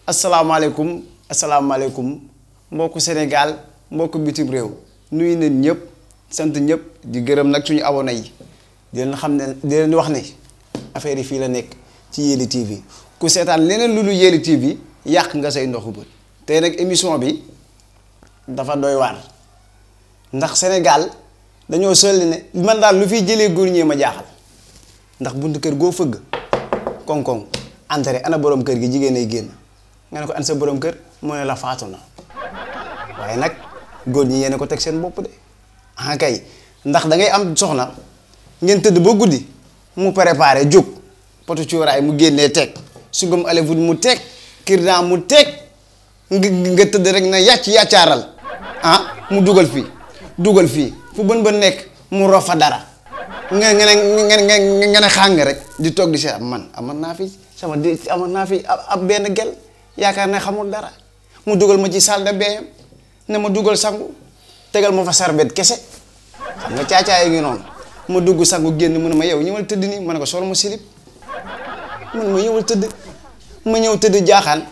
asalaamaaleykum mbokku Sénégal mbokku bitim réew nuyu nañ ñëpp sant ñëpp di gërëm nag suñu abonné yi di leen xam ne di leen wax ne affaire yi fii la nekk ci Yelli TV ku seetaan leneen lu Yelli TV yàq nga say ndoxu bët tey nag émission bi dafa doy waar ndax Sénégal dañoo solli ne man daal lu fiy jëlee góor ñee ma jaaxal ndax buntu kër goo fëgg koŋ-koŋ entrée ana borom kër gi jigéen ay génn nga ne ko an sa borom kër mu ne la faatu na waaye nag góor ñi yéen ko teg seen bopp de ah kay ndax da ngay am soxna ngeen tëdd ba guddi mu préparé jóg potu cuuraay mu génnee teg sungum alevut mu teg kirdan mu teg nga tëdd rek na yàccaaral ah mu dugal fii fu bën nekk mu rof fa dara nga ne xàng rek di toog di seet man amoon naa fi ab benn gel yaakaar ne xamul dara mu dugal ma ci salle de bain ne ma dugal sangu tegal ma fa sarbet kese xam nga caacaay ngi noonu ma dugg sangu génn mu ne ma yow ñëwal tëdd nii ma ne ko sol ma silip mu ne ma ñëwal tëdd ma ñëw tëdd jaaxaan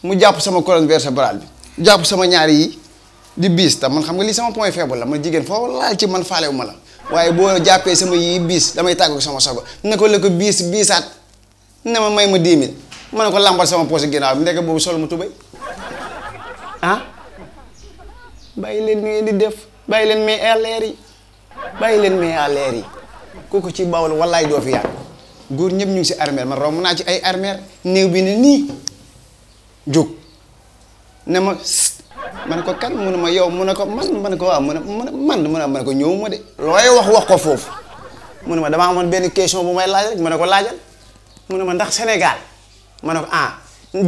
mu jàpp sama colonne vertébrale bi jàpp sama ñaari yi di biis tam man xam nga lii sama point faible la man jigéen foo laal ci man faalewu ma la waaye boo jàppee sama yii biis damay tàggu sama sago ne ko la ko biisaat ne ma may ma 10 000 ma ne ko làmbal sama poche ginnaaw bi ndeke boobu sol mu tubéy ah bàyyi leen mi ngeen di def bàyyi leen mais à l'air yi kooku ci bawol wallaay doo fi yàgg góor ñëpp ñu ngi si armère man romb naa ci ay armère néew bi ne nii jóg ne ma ne ko kan mu ne ma yow mu ne ko man ma ne ko waaw mu ne ko ñëw ma de looy wax ko foofu mu ne ma damaa amoon benn question bu may laaj rek ma ne ko laajal mu ne ma ndax Sénégal ma ne ko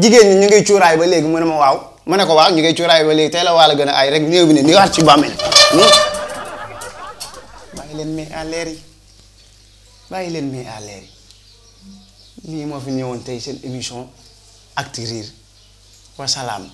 jigéen ñi ñu ngay cuuraay ba léegi mu ne ma waaw ma ne ko waaw ñu ngay cuuraay ba léegi tey la wàlla gën a ay rek néew bi ne ni waat ci bàmmeel bàyyi leen mais à l'air yi lii moo fi ñëwoon tey seen émission Actu Rire wasalaam